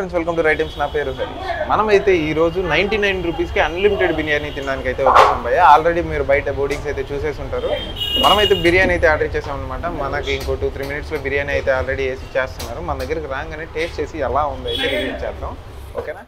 Friends, welcome to right times. నా పేరు హరి. మనమైతే ఈ రోజు 99 రూపీస్కి అన్లిమిటెడ్ బిర్యానీ తినడానికి అయితే వచ్చేసాం భయ్య. ఆల్రెడీ మీరు బయట బోర్డింగ్స్ అయితే చూసేసి ఉంటారు. మనమైతే బిర్యానీ అయితే ఆర్డర్ చేసాం అనమాట. మనకి ఇంకో 2-3 మినిట్స్లో బిర్యానీ అయితే ఆల్రెడీ వేసి చేస్తున్నారు. మన దగ్గరికి రాగానే టేస్ట్ చేసి ఎలా ఉందో అయితే రివ్యూ చేద్దాం. ఓకేనా?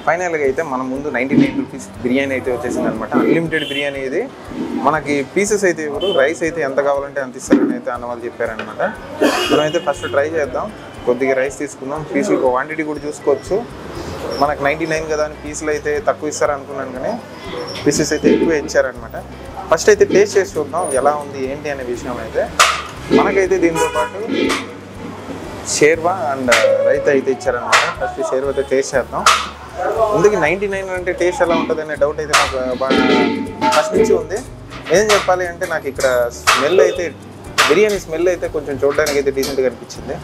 ఫైనల్గా అయితే మన ముందు 99 రూపీస్ బిర్యానీ అయితే వచ్చేసింది అనమాట. అన్లిమిటెడ్ బిర్యానీ ఇది. మనకి పీసెస్ అయితే ఇవ్వరు, రైస్ అయితే ఎంత కావాలంటే అంత ఇస్తారని అయితే అన్న వాళ్ళు చెప్పారనమాట. మనమైతే ఫస్ట్ ట్రై చేద్దాం. కొద్దిగా రైస్ తీసుకుందాం. పీసులు క్వాంటిటీ కూడా చూసుకోవచ్చు. మనకు 99 కదా అని పీసులు అయితే తక్కువ ఇస్తారనుకున్నాను, కానీ పీసెస్ అయితే ఎక్కువ ఇచ్చారనమాట. ఫస్ట్ అయితే టేస్ట్ చేసి చూద్దాం ఎలా ఉంది ఏంటి అనే విషయం అయితే. మనకైతే దీంతో పాటు షేర్వా అండ్ రైతా అయితే ఇచ్చారనమాట. ఫస్ట్ షేర్వా అయితే టేస్ట్ చేద్దాం. ముందుకి 99 అంటే టేస్ట్ ఎలా ఉంటుంది అనే డౌట్ అయితే నాకు బాగా ఫస్ట్ నుంచి ఉంది. ఏం చెప్పాలి అంటే నాకు ఇక్కడ స్మెల్ అయితే బిర్యానీ స్మెల్ అయితే కొంచెం చూడడానికి అయితే డీసెంట్గా అనిపించింది.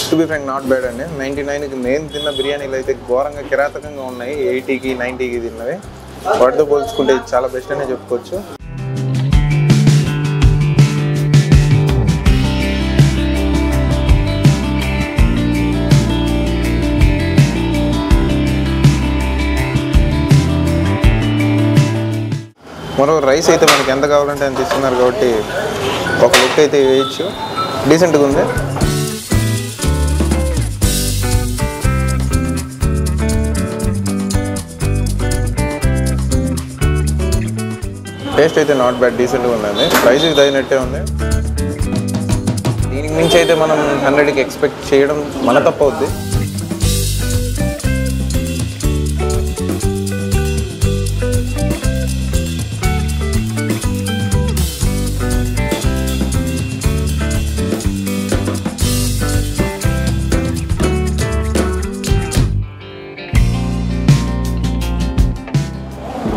To be frank not bad అండి. 99కి నేను తిన్న బిర్యానీలు అయితే ఘోరంగా కిరాతకంగా ఉన్నాయి. 80కి 90కి తిన్నవి వాటితో పోల్చుకుంటే చాలా బెస్ట్ అనే చెప్పుకోవచ్చు. మరో రైస్ అయితే మనకి ఎంత కావాలంటే అంత ఇస్తున్నారు కాబట్టి ఒక లుక్ అయితే వేయచ్చు. డీసెంట్గా ఉంది. టేస్ట్ అయితే నాట్ బ్యాడ్, డీసెంట్గా ఉందండి. ప్రైస్కి తగినట్టే ఉంది. దీనికి మించి అయితే మనం 100కి ఎక్స్పెక్ట్ చేయడం మన తప్పు అవుద్ది.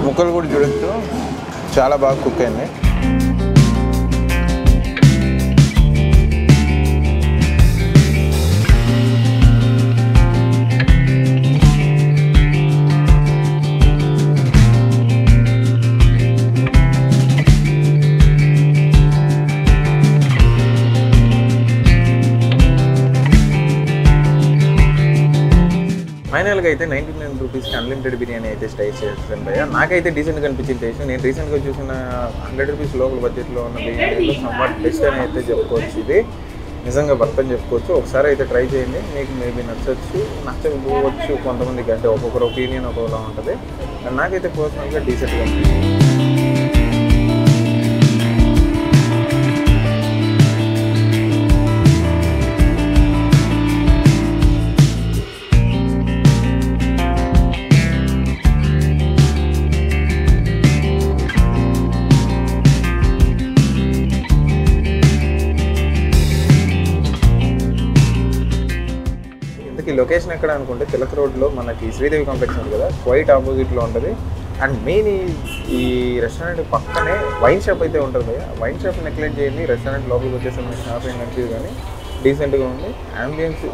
ముక్కలు కూడా చూడొచ్చు, చాలా బాగా కుక్ అయింది. ఫైనల్గా అయితే 99 రూపీస్కి అన్లిమిటెడ్ బిర్యానీ అయితే టేస్ట్ చేస్తాను భయ్య. నాకైతే డీసెంట్గా అనిపించింది టేస్ట్. నేను రీసెంట్గా చూసిన 100 రూపీస్ లోకల్ బడ్జెట్లో ఉన్న బిర్యానీలో సమ్వాట్ బెస్ట్ అని అయితే చెప్పుకోవచ్చు. ఇది నిజంగా వర్త్ అని చెప్పుకోవచ్చు. ఒకసారి అయితే ట్రై చేయండి. మీకు మేబీ నచ్చవచ్చు, నచ్చకపోవచ్చు. కొంతమందికి అంటే ఒక్కొక్కరు ఒపీనియన్ ఒక్కొక్కలా ఉంటుంది. నాకైతే పర్సనల్గా డీసెంట్గా ఉంటుంది. ఈ లొకేషన్ ఎక్కడ అనుకుంటే తిలక్ రోడ్లో మనకి శ్రీదేవి కాంప్లెక్స్ ఉంది కదా, క్వైట్ ఆపోజిట్లో ఉంటుంది. అండ్ మెయిన్ ఈ రెస్టారెంట్ పక్కనే వైన్ షాప్ అయితే ఉంటుంది. వైన్ షాప్ నెగ్లెక్ట్ చేయండి. రెస్టారెంట్ లోపలికి వచ్చేసి మన షాప్ ఏం కనిపించదు, కానీ డీసెంట్గా ఉంది. అంబియన్స్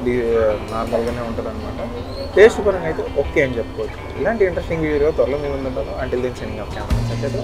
నార్మల్గానే ఉంటుంది అనమాట. టేస్ట్ పరంగా అయితే ఓకే అని చెప్పుకోవచ్చు. ఇలాంటి ఇంట్రెస్టింగ్ వీడియో త్వరలో మేము ఉంటాను. Until then sending off camera.